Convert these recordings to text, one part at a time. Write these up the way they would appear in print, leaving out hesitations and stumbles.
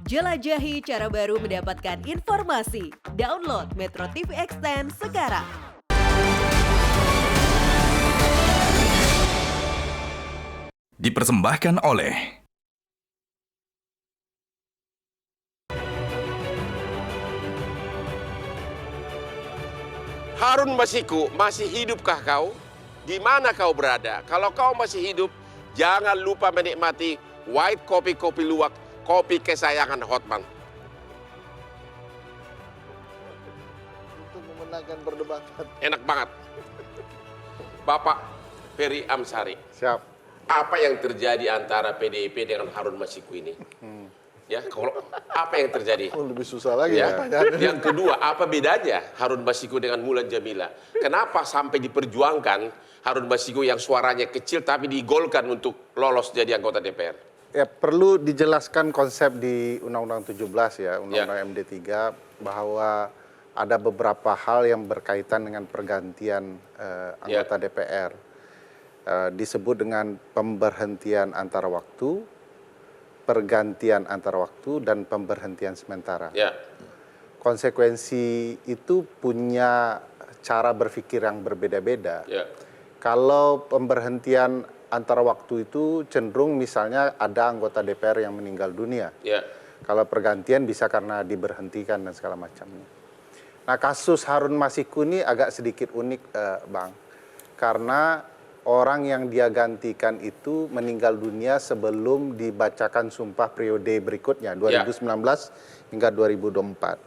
Jelajahi cara baru mendapatkan informasi. Download Metro TV Extend sekarang. Dipersembahkan oleh Harun Masiku, masih hidupkah kau? Di mana kau berada? Kalau kau masih hidup, jangan lupa menikmati White Kopi Luwak, kopi kesayangan Hotman. Untuk memenangkan perdebatan. Enak banget. Bapak Ferry Amsari, Siap. apa yang terjadi antara PDIP dengan Harun Masiku ini? Ya, kalau apa yang terjadi? Oh, lebih susah lagi Ya. ya. Yang kedua, apa bedanya Harun Masiku dengan Mulan Jamila? Kenapa sampai diperjuangkan Harun Masiku yang suaranya kecil tapi digolkan untuk lolos jadi anggota DPR? Ya, perlu dijelaskan konsep di Undang-Undang 17 ya, Undang-Undang MD3 bahwa ada beberapa hal yang berkaitan dengan pergantian anggota DPR. Disebut dengan pemberhentian antara waktu, pergantian antara waktu, dan pemberhentian sementara. Ya. Konsekuensi itu punya cara berpikir yang berbeda-beda. Ya. Kalau pemberhentian antara waktu itu cenderung misalnya ada anggota DPR yang meninggal dunia. Ya. Kalau pergantian bisa karena diberhentikan dan segala macamnya. Nah, kasus Harun Masiku ini agak sedikit unik, Bang. Karena orang yang dia gantikan itu meninggal dunia sebelum dibacakan sumpah periode berikutnya, 2019 hingga 2024.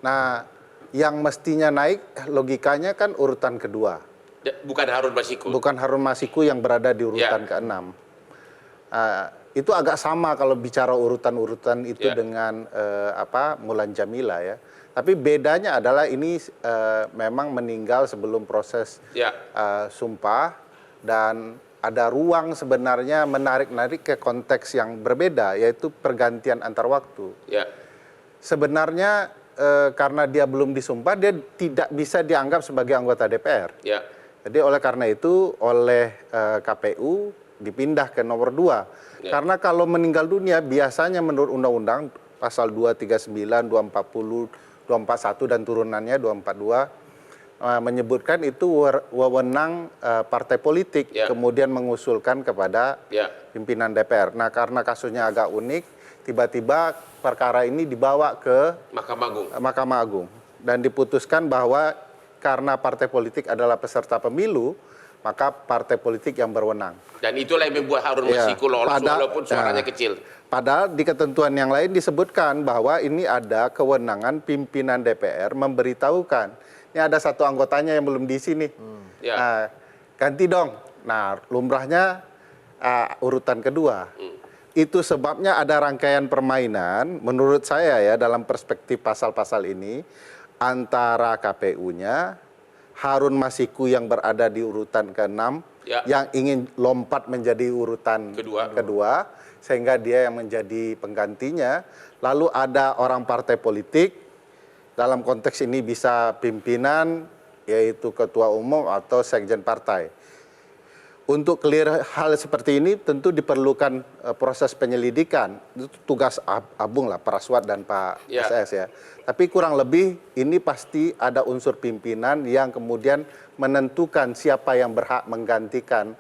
Nah, yang mestinya naik logikanya kan urutan kedua. Bukan Harun Masiku. Bukan Harun Masiku yang berada di urutan ke-6. Itu agak sama kalau bicara urutan-urutan itu dengan Mulan Jamila ya. Tapi bedanya adalah ini memang meninggal sebelum proses sumpah, dan ada ruang sebenarnya menarik-narik ke konteks yang berbeda, yaitu pergantian antar waktu. Ya. Sebenarnya karena dia belum disumpah, dia tidak bisa dianggap sebagai anggota DPR. Ya. Jadi oleh karena itu oleh KPU dipindah ke nomor 2. Karena kalau meninggal dunia biasanya menurut undang-undang pasal 239, 240, 241 dan turunannya 242 menyebutkan itu wewenang partai politik kemudian mengusulkan kepada pimpinan DPR. Nah, karena kasusnya agak unik, tiba-tiba perkara ini dibawa ke Mahkamah Agung dan diputuskan bahwa karena partai politik adalah peserta pemilu, maka partai politik yang berwenang. Dan itulah yang membuat Harun Masiku lolos walaupun suaranya kecil. Padahal di ketentuan yang lain disebutkan bahwa ini ada kewenangan pimpinan DPR memberitahukan, ini ada satu anggotanya yang belum diisi nih, ganti dong. Nah, lumrahnya urutan kedua. Itu sebabnya ada rangkaian permainan, menurut saya ya dalam perspektif pasal-pasal ini, antara KPU-nya, Harun Masiku yang berada di urutan ke-6, yang ingin lompat menjadi urutan kedua, sehingga dia yang menjadi penggantinya. Lalu ada orang partai politik, dalam konteks ini bisa pimpinan, yaitu ketua umum atau sekjen partai. Untuk clear hal seperti ini tentu diperlukan proses penyelidikan. Itu tugas Abung lah, Praswat dan Pak SS ya. Tapi kurang lebih ini pasti ada unsur pimpinan yang kemudian menentukan siapa yang berhak menggantikan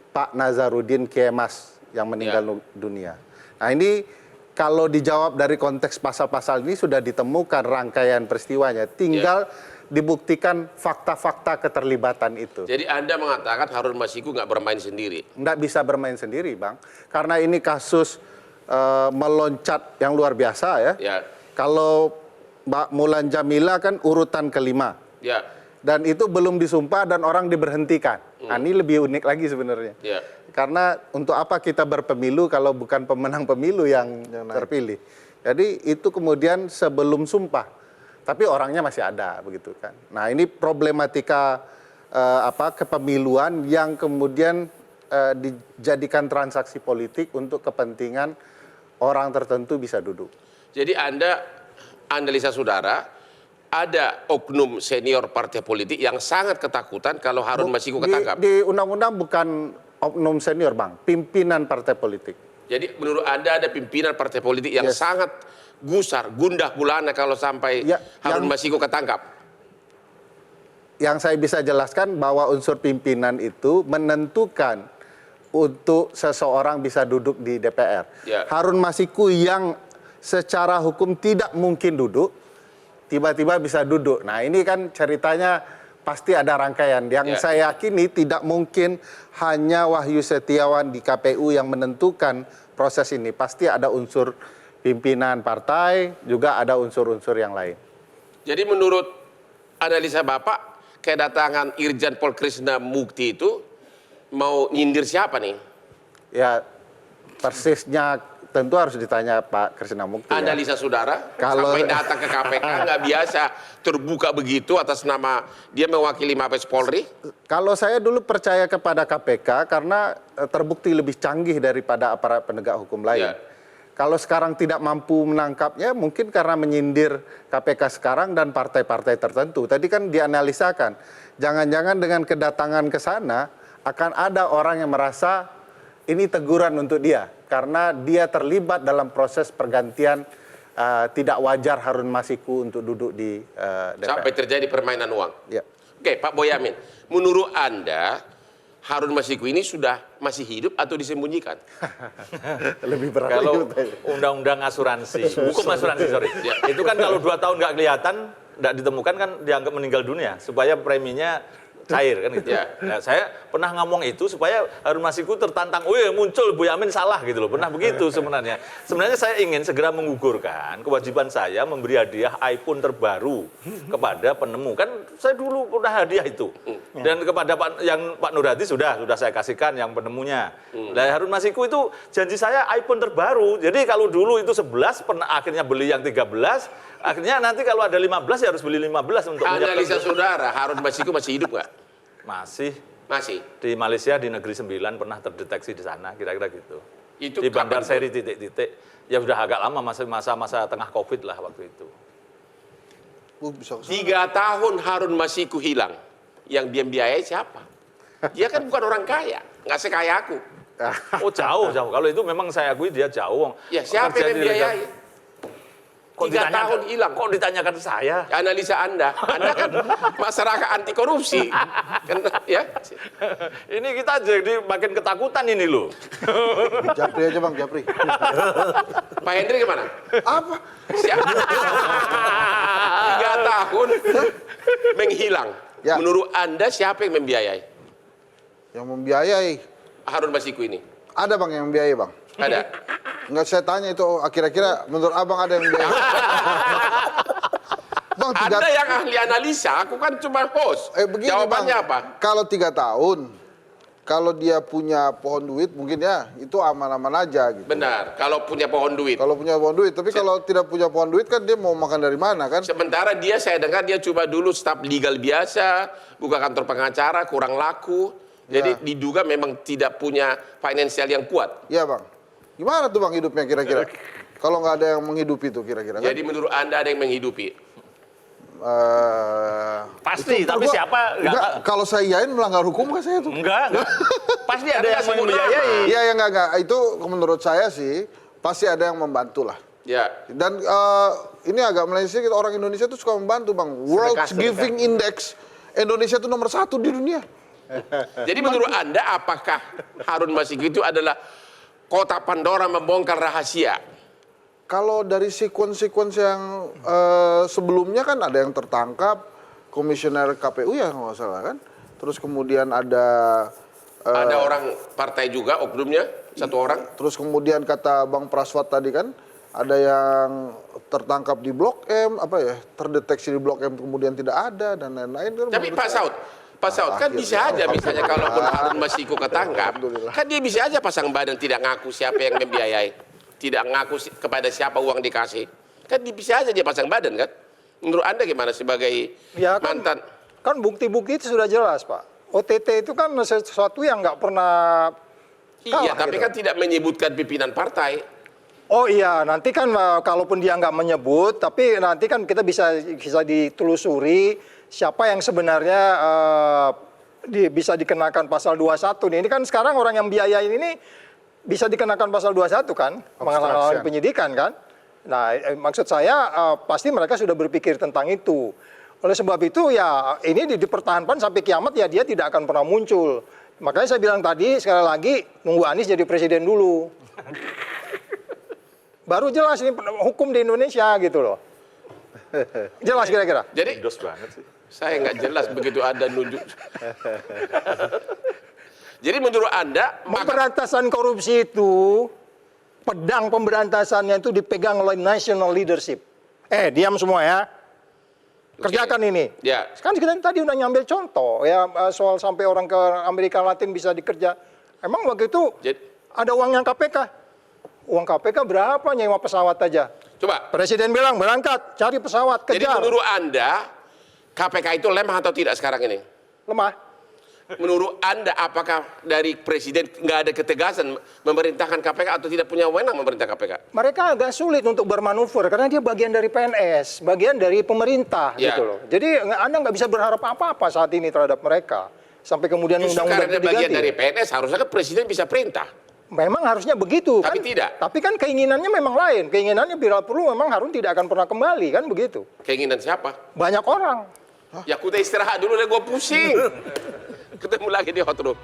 Pak Nazarudin Kemas yang meninggal dunia. Nah, ini kalau dijawab dari konteks pasal-pasal ini sudah ditemukan rangkaian peristiwanya. Tinggal dibuktikan fakta-fakta keterlibatan itu. Jadi Anda mengatakan Harun Masiku nggak bermain sendiri? Nggak bisa bermain sendiri, Bang. Karena ini kasus meloncat yang luar biasa ya. Kalau Mbak Mulan Jamila kan urutan ke-5. Dan itu belum disumpah dan orang diberhentikan. Nah, ini lebih unik lagi sebenarnya. Karena untuk apa kita berpemilu kalau bukan pemenang pemilu yang terpilih. Jadi itu kemudian sebelum sumpah. Tapi orangnya masih ada begitu kan. Nah, ini problematika kepemiluan yang kemudian dijadikan transaksi politik untuk kepentingan orang tertentu bisa duduk. Jadi Anda analisa saudara, ada oknum senior partai politik yang sangat ketakutan kalau Harun Masiku ketangkap. Di undang-undang bukan oknum senior, Bang, pimpinan partai politik. Jadi menurut Anda ada pimpinan partai politik yang sangat gusar, gundah gulana kalau sampai Harun Masiku ketangkap? Yang saya bisa jelaskan bahwa unsur pimpinan itu menentukan untuk seseorang bisa duduk di DPR. Harun Masiku yang secara hukum tidak mungkin duduk, tiba-tiba bisa duduk. Nah ini kan ceritanya pasti ada rangkaian. Yang saya yakini tidak mungkin hanya Wahyu Setiawan di KPU yang menentukan proses ini. Pasti ada unsur pimpinan partai, juga ada unsur-unsur yang lain. Jadi menurut analisa Bapak, kedatangan Irjen Pol Krishna Mukti itu mau nyindir siapa nih? Ya persisnya tentu harus ditanya Pak Krishna Mukti. Analisa saudara, sampai datang ke KPK nggak biasa terbuka begitu atas nama dia mewakili Mabes Polri? Kalau saya dulu percaya kepada KPK karena terbukti lebih canggih daripada aparat penegak hukum lain. Kalau sekarang tidak mampu menangkapnya, mungkin karena menyindir KPK sekarang dan partai-partai tertentu. Tadi kan dianalisakan, jangan-jangan dengan kedatangan ke sana akan ada orang yang merasa ini teguran untuk dia. Karena dia terlibat dalam proses pergantian tidak wajar Harun Masiku untuk duduk di DPR. Sampai terjadi permainan uang. Oke, Pak Boyamin, menurut Anda Harun Masiku ini sudah masih hidup atau disembunyikan? Lebih berat. Kalau undang-undang asuransi, hukum asuransi, sorry. Itu kan kalau 2 tahun nggak kelihatan, nggak ditemukan kan dianggap meninggal dunia. Supaya preminya cair kan gitu. Nah, saya pernah ngomong itu supaya Harun Masiku tertantang, muncul Boyamin salah gitu loh. Pernah begitu sebenarnya. Sebenarnya saya ingin segera menggugurkan kewajiban saya memberi hadiah iPhone terbaru kepada penemu. Kan saya dulu pernah hadiah itu. Dan kepada Pak Nur Hadi sudah saya kasihkan yang penemunya. Nah, Harun Masiku itu janji saya iPhone terbaru. Jadi kalau dulu itu 11, pernah akhirnya beli yang 13, akhirnya nanti kalau ada 15 ya harus beli 15 untuk analisa saudara, Harun Masiku masih hidup nggak? Masih. Di Malaysia di Negeri 9 pernah terdeteksi di sana, kira-kira gitu. Itu di Bandar Seri titik-titik. Ya sudah agak lama, masa-masa tengah Covid lah waktu itu. 3 tahun Harun Masiku hilang. Yang dia biayai siapa? Dia kan bukan orang kaya, nggak sekaya aku. Oh jauh. Kalau itu memang saya akui dia jauh. Ya siapa yang biayai? 3 tahun hilang. Kok ditanyakan saya? Analisa Anda kan masyarakat anti korupsi. Ya. Ini kita jadi makin ketakutan ini loh. Japri aja Bang, Japri. Pak Hendri gimana? Apa? 3 tahun menghilang. Menurut Anda siapa yang membiayai? Yang membiayai? Harun Masiku ini. Ada Bang yang membiayai Bang. Ada. Enggak, saya tanya itu kira-kira menurut Abang ada yang biayai? Bang, Anda yang ahli analisa, aku kan cuma host. Begini, jawabannya Bang, apa? Kalau 3 tahun, kalau dia punya pohon duit mungkin ya itu aman-aman aja gitu. Benar, kalau punya pohon duit. Kalau punya pohon duit, tapi kalau tidak punya pohon duit kan dia mau makan dari mana kan? Sementara dia, saya dengar dia coba dulu staf legal biasa, buka kantor pengacara, kurang laku. Jadi diduga memang tidak punya finansial yang kuat. Iya Bang. Gimana tuh Bang hidupnya kira-kira? Kalau nggak ada yang menghidupi itu kira-kira kan? Jadi menurut Anda ada yang menghidupi? Pasti, tapi siapa? Enggak, kalau saya iyain melanggar hukum kan saya tuh? Enggak. Pasti ada yang membiayai. Iya, enggak. Itu menurut saya sih pasti ada yang membantu lah. Ya. Dan ini agak Malaysia, orang Indonesia tuh suka membantu Bang. World Giving Index, Indonesia tuh nomor 1 di dunia. Jadi menurut Anda apakah Harun Masiku itu adalah kotak Pandora membongkar rahasia? Kalau dari sequence yang sebelumnya kan ada yang tertangkap, komisioner KPU ya nggak salah kan. Terus kemudian ada orang partai juga oknumnya, 1 orang. Terus kemudian kata Bang Praswat tadi kan ada yang tertangkap di Blok M, terdeteksi di Blok M kemudian tidak ada dan lain-lain kan. Tapi Pak Saud kan bisa aja misalnya kalaupun Harun Masiku ketangkap, kan dia bisa aja pasang badan tidak ngaku siapa yang membiayai, tidak ngaku kepada siapa uang dikasih, kan bisa aja dia pasang badan kan? Menurut Anda gimana sebagai mantan? Kan bukti-bukti itu sudah jelas Pak. OTT itu kan sesuatu yang nggak pernah kalah, tapi gitu. Kan tidak menyebutkan pimpinan partai. Oh iya, nanti kan kalaupun dia nggak menyebut, tapi nanti kan kita bisa ditelusuri siapa yang sebenarnya bisa dikenakan pasal 21 nih. Ini kan sekarang orang yang biayain ini bisa dikenakan pasal 21 kan, menghalang penyidikan kan. Nah, maksud saya pasti mereka sudah berpikir tentang itu. Oleh sebab itu ya ini dipertahankan sampai kiamat ya dia tidak akan pernah muncul. Makanya saya bilang tadi sekali lagi nunggu Anies jadi presiden dulu. Baru jelas ini hukum di Indonesia gitu loh. Jelas kira-kira. Jadi Dos banget sih. saya nggak jelas begitu ada nunjuk. Jadi menurut Anda, Pemberantasan korupsi itu, pedang pemberantasannya itu dipegang oleh national leadership. Diam semua ya. Kerjakan ini. Ya. Kan kita tadi udah nyambil contoh ya soal sampai orang ke Amerika Latin bisa dikerja. Emang waktu itu ada uangnya KPK. Uang KPK berapa nyewa pesawat aja? Coba. Presiden bilang berangkat, cari pesawat, kejar. Jadi menurut Anda, KPK itu lemah atau tidak sekarang ini? Lemah. Menurut Anda, apakah dari Presiden nggak ada ketegasan memerintahkan KPK atau tidak punya wewenang memerintah KPK? Mereka agak sulit untuk bermanuver karena dia bagian dari PNS, bagian dari pemerintah Ya. gitu loh. Jadi Anda nggak bisa berharap apa-apa saat ini terhadap mereka. Sampai kemudian Justru undang-undang karena itu bagian diganti. dari PNS, harusnya kan Presiden bisa perintah. Memang harusnya begitu Tapi kan? tidak. Tapi kan keinginannya memang lain. Keinginannya bila perlu memang Harun tidak akan pernah kembali kan begitu. Keinginan siapa? Banyak orang. Ya aku udah istirahat dulu deh, gue pusing. Ketemu lagi di Hot Room.